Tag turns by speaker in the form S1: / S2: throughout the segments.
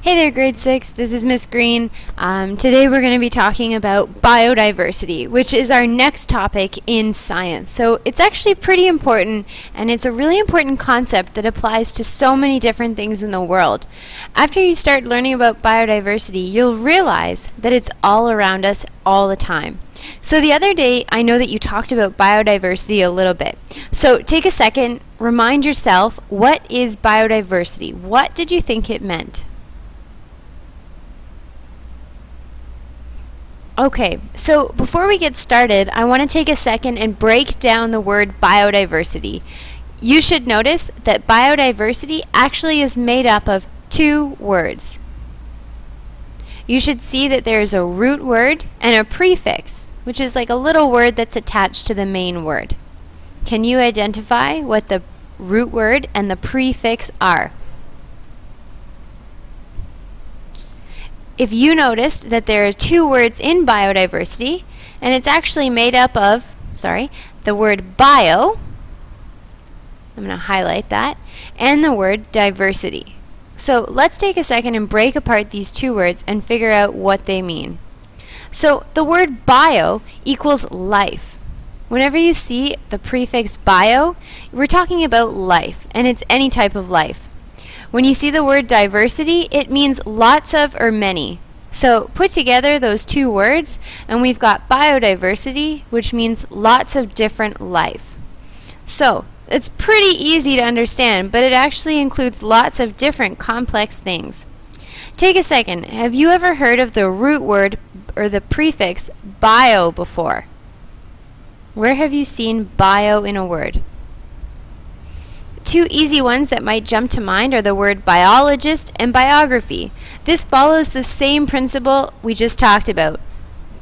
S1: Hey there, grade 6. This is Miss Green. Today we're going to be talking about biodiversity, which is our next topic in science. So it's actually pretty important, and it's a really important concept that applies to so many different things in the world. After you start learning about biodiversity, you'll realize that it's all around us all the time. So the other day, I know that you talked about biodiversity a little bit. So take a second, remind yourself, what is biodiversity? What did you think it meant? Okay, so before we get started, I want to take a second and break down the word biodiversity. You should notice that biodiversity actually is made up of two words. You should see that there is a root word and a prefix, which is like a little word that's attached to the main word. Can you identify what the root word and the prefix are? If you noticed that there are two words in biodiversity, and it's actually made up of, the word bio, I'm going to highlight that, and the word diversity. So let's take a second and break apart these two words and figure out what they mean. So the word bio equals life. Whenever you see the prefix bio, we're talking about life, and it's any type of life. When you see the word diversity, it means lots of or many. So put together those two words and we've got biodiversity, which means lots of different life. So it's pretty easy to understand, but it actually includes lots of different complex things. Take a second. Have you ever heard of the root word or the prefix bio before? Where have you seen bio in a word? Two easy ones that might jump to mind are the word biologist and biography. This follows the same principle we just talked about.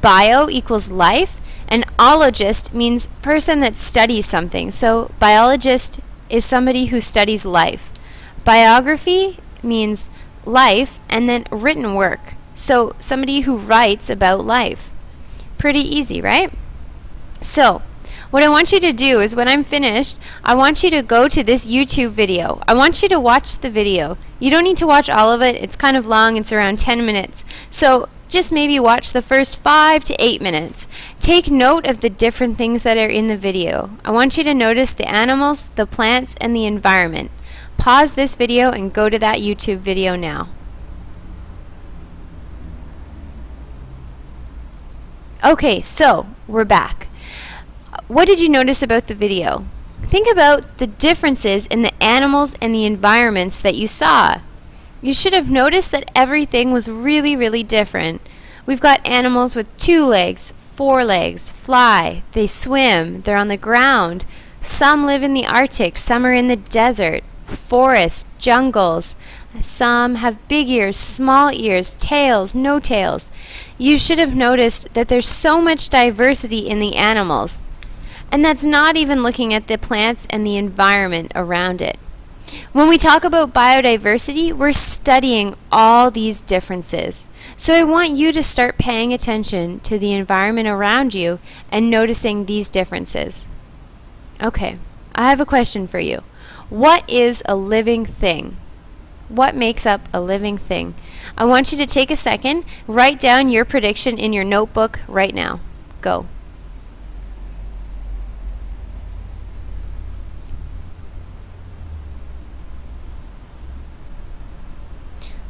S1: Bio equals life, and ologist means person that studies something. So biologist is somebody who studies life. Biography means life and then written work. So somebody who writes about life. Pretty easy, right? So what I want you to do is when I'm finished, I want you to go to this YouTube video. I want you to watch the video. You don't need to watch all of it. It's kind of long. It's around 10 minutes. So just maybe watch the first 5 to 8 minutes. Take note of the different things that are in the video. I want you to notice the animals, the plants, and the environment. Pause this video and go to that YouTube video now. Okay, so we're back. What did you notice about the video? Think about the differences in the animals and the environments that you saw. You should have noticed that everything was really different. We've got animals with 2 legs, 4 legs, fly, they swim, they're on the ground. Some live in the Arctic, some are in the desert, forests, jungles. Some have big ears, small ears, tails, no tails. You should have noticed that there's so much diversity in the animals. And that's not even looking at the plants and the environment around it. When we talk about biodiversity, we're studying all these differences. So I want you to start paying attention to the environment around you and noticing these differences. Okay, I have a question for you. What is a living thing? What makes up a living thing? I want you to take a second, write down your prediction in your notebook right now. Go.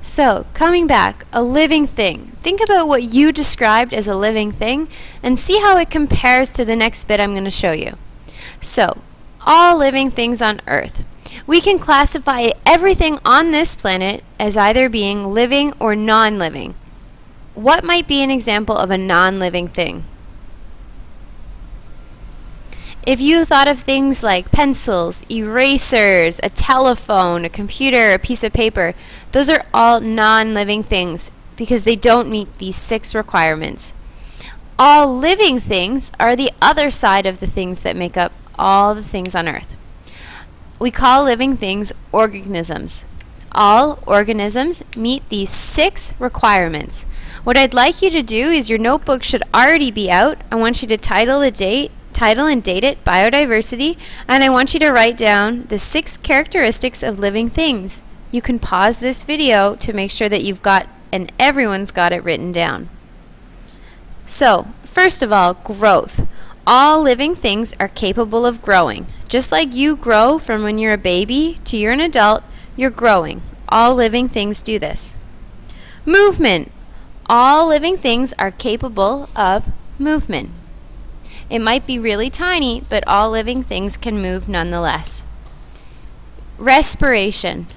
S1: So, coming back, a living thing. Think about what you described as a living thing and see how it compares to the next bit I'm going to show you. So, all living things on Earth. We can classify everything on this planet as either being living or non-living. What might be an example of a non-living thing? If you thought of things like pencils, erasers, a telephone, a computer, a piece of paper, those are all non-living things because they don't meet these 6 requirements. All living things are the other side of the things that make up all the things on Earth. We call living things organisms. All organisms meet these 6 requirements. What I'd like you to do is your notebook should already be out. I want you to title and date it, biodiversity, and I want you to write down the 6 characteristics of living things. you can pause this video to make sure that you've got and everyone's got it written down. So, first of all, growth. All living things are capable of growing. Just like you grow from when you're a baby to you're an adult, you're growing. All living things do this. Movement. All living things are capable of movement. It might be really tiny, but all living things can move nonetheless. Respiration.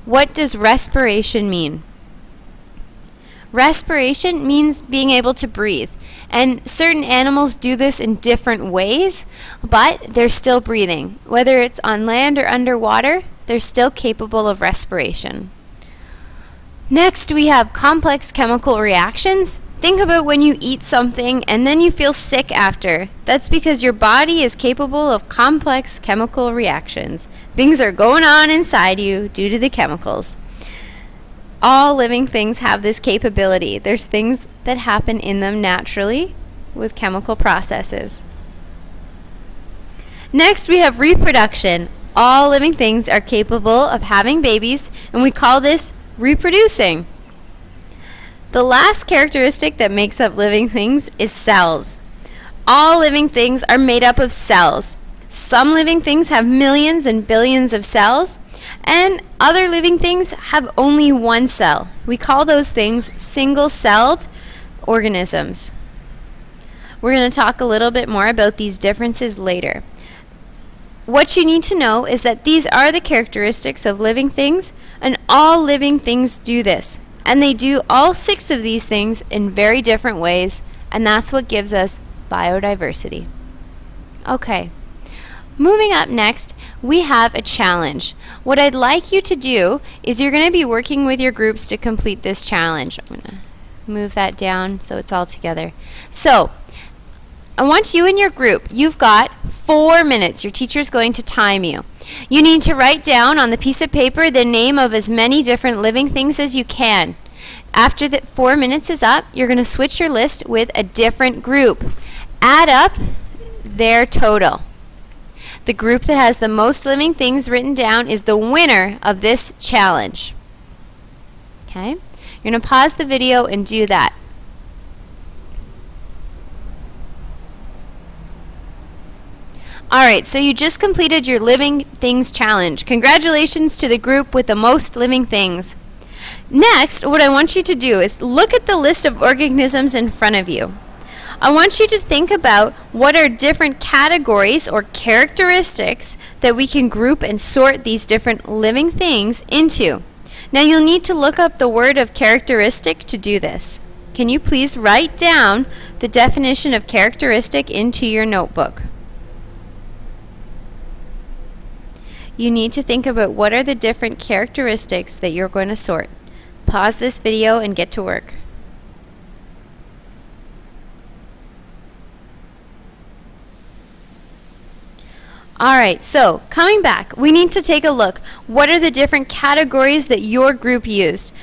S1: What does respiration mean? Respiration means being able to breathe. And certain animals do this in different ways, but they're still breathing. Whether it's on land or underwater, they're still capable of respiration. Next, we have complex chemical reactions. Think about when you eat something and then you feel sick after. That's because your body is capable of complex chemical reactions. Things are going on inside you due to the chemicals. All living things have this capability. There's things that happen in them naturally with chemical processes. Next, we have reproduction. All living things are capable of having babies, and we call this reproducing. The last characteristic that makes up living things is cells. All living things are made up of cells. Some living things have millions and billions of cells, and other living things have only one cell. We call those things single-celled organisms. We're going to talk a little bit more about these differences later. What you need to know is that these are the characteristics of living things, and all living things do this. And they do all 6 of these things in very different ways, and that's what gives us biodiversity. Okay. Moving up next, we have a challenge. What I'd like you to do is you're going to be working with your groups to complete this challenge. I'm going to move that down so it's all together. So, I want you and your group, you've got 4 minutes. Your teacher's going to time you. You need to write down on the piece of paper the name of as many different living things as you can. After the 4 minutes is up, you're going to switch your list with a different group. Add up their total. The group that has the most living things written down is the winner of this challenge. Okay? You're going to pause the video and do that. Alright, so you just completed your living things challenge. Congratulations to the group with the most living things. Next, what I want you to do is look at the list of organisms in front of you. I want you to think about what are different categories or characteristics that we can group and sort these different living things into. Now you'll need to look up the word of characteristic to do this. Can you please write down the definition of characteristic into your notebook? You need to think about what are the different characteristics that you're going to sort. Pause this video and get to work. Alright, so coming back, we need to take a look. What are the different categories that your group used?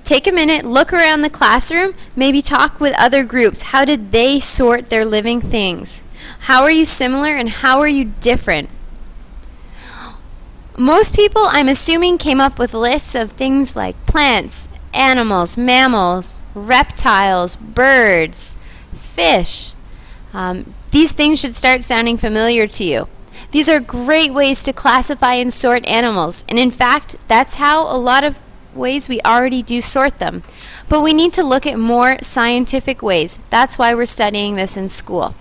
S1: Take a minute, look around the classroom, maybe talk with other groups. How did they sort their living things? How are you similar and how are you different? Most people, I'm assuming, came up with lists of things like plants, animals, mammals, reptiles, birds, fish. These things should start sounding familiar to you. These are great ways to classify and sort animals, and in fact, that's how a lot of ways we already do sort them. But we need to look at more scientific ways. That's why we're studying this in school.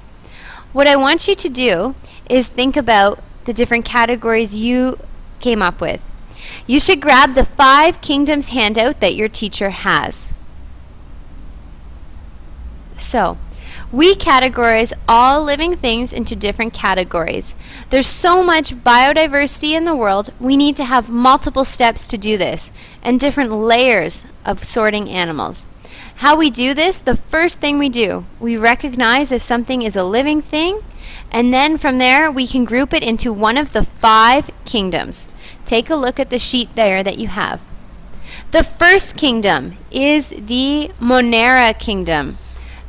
S1: What I want you to do is think about the different categories you came up with. You should grab the 5 Kingdoms handout that your teacher has. So, we categorize all living things into different categories. There's so much biodiversity in the world, we need to have multiple steps to do this, and different layers of sorting animals. How we do this, the first thing we do, we recognize if something is a living thing, and then from there we can group it into one of the 5 kingdoms. Take a look at the sheet there that you have. The first kingdom is the Monera kingdom.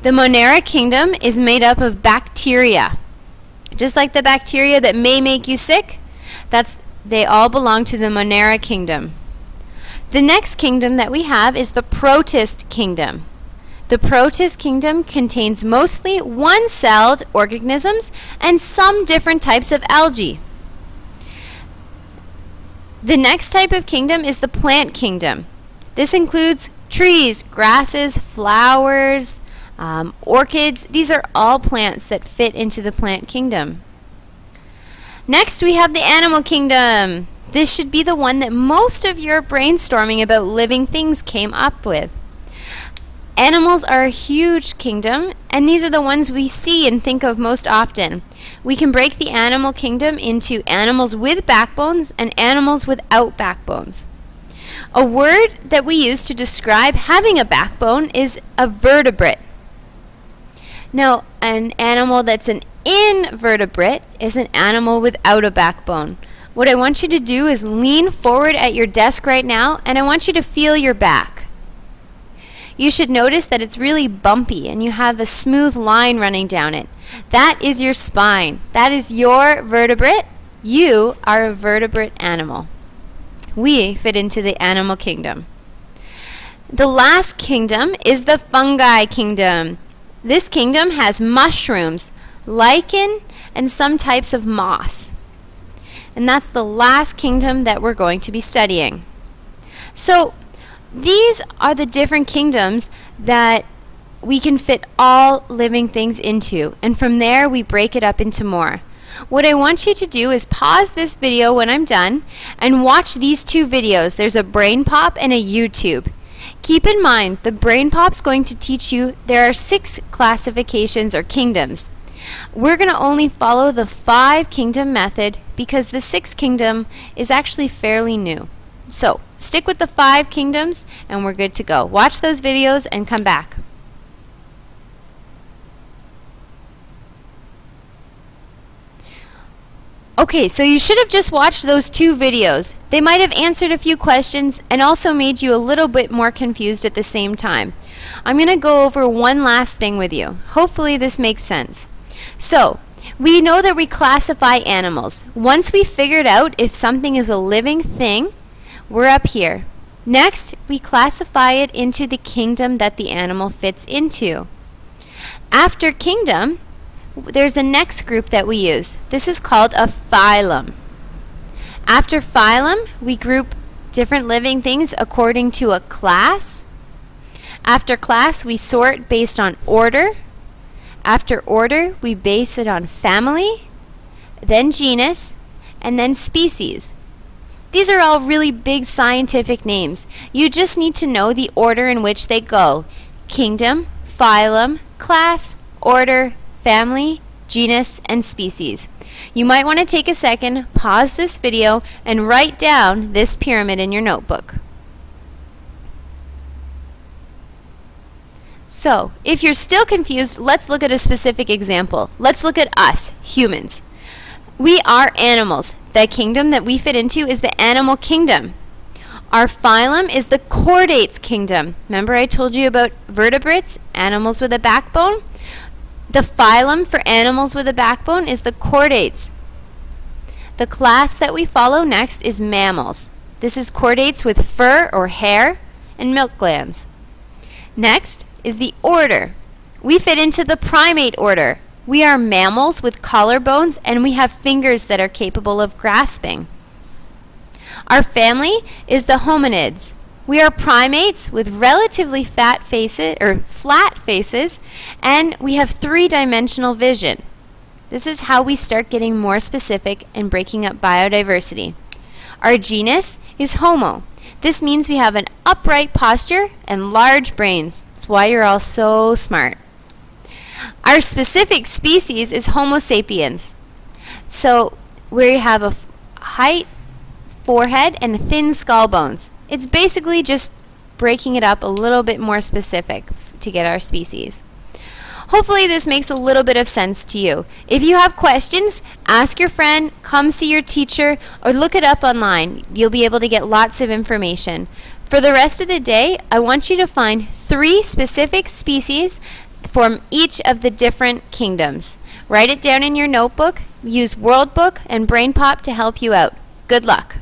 S1: The Monera kingdom is made up of bacteria. Just like the bacteria that may make you sick, they all belong to the Monera kingdom. The next kingdom that we have is the protist kingdom. The protist kingdom contains mostly one-celled organisms and some different types of algae. The next type of kingdom is the plant kingdom. This includes trees, grasses, flowers, orchids. These are all plants that fit into the plant kingdom. Next, we have the animal kingdom. This should be the one that most of your brainstorming about living things came up with. Animals are a huge kingdom, and these are the ones we see and think of most often. We can break the animal kingdom into animals with backbones and animals without backbones. A word that we use to describe having a backbone is a vertebrate. Now, an animal that's an invertebrate is an animal without a backbone. What I want you to do is lean forward at your desk right now, and I want you to feel your back. You should notice that it's really bumpy and you have a smooth line running down it. That is your spine. That is your vertebrate. You are a vertebrate animal. We fit into the animal kingdom. The last kingdom is the fungi kingdom. This kingdom has mushrooms, lichen, and some types of moss. And that's the last kingdom that we're going to be studying. So, these are the different kingdoms that we can fit all living things into, and from there we break it up into more. What I want you to do is pause this video when I'm done and watch these two videos. There's a Brain Pop and a YouTube. Keep in mind, the Brain Pop's going to teach you there are 6 classifications or kingdoms. We're going to only follow the 5 kingdom method because the 6th kingdom is actually fairly new. So, stick with the 5 kingdoms and we're good to go. Watch those videos and come back. Okay, so you should have just watched those 2 videos. They might have answered a few questions and also made you a little bit more confused at the same time. I'm going to go over one last thing with you. Hopefully this makes sense. So, we know that we classify animals. Once we figured out if something is a living thing, we're up here. Next, we classify it into the kingdom that the animal fits into. After kingdom, there's the next group that we use. This is called a phylum. After phylum, we group different living things according to a class. After class, we sort based on order. After order, we base it on family, then genus, and then species. These are all really big scientific names. You just need to know the order in which they go. Kingdom, phylum, class, order, family, genus, and species. You might want to take a second, pause this video, and write down this pyramid in your notebook. So, if you're still confused, let's look at a specific example. Let's look at us, humans. We are animals. The kingdom that we fit into is the animal kingdom. Our phylum is the chordates kingdom. Remember I told you about vertebrates, animals with a backbone? The phylum for animals with a backbone is the chordates. The class that we follow next is mammals. This is chordates with fur or hair and milk glands. Next is the order. We fit into the primate order. We are mammals with collarbones and we have fingers that are capable of grasping. Our family is the hominids. We are primates with relatively flat faces, and we have 3-dimensional vision. This is how we start getting more specific and breaking up biodiversity. Our genus is Homo. This means we have an upright posture and large brains. That's why you're all so smart. Our specific species is Homo sapiens. So we have a height, forehead, and thin skull bones. It's basically just breaking it up a little bit more specific to get our species. Hopefully this makes a little bit of sense to you. If you have questions, ask your friend, come see your teacher, or look it up online. You'll be able to get lots of information. For the rest of the day, I want you to find 3 specific species from each of the different kingdoms. Write it down in your notebook. Use World Book and Brain Pop to help you out. Good luck.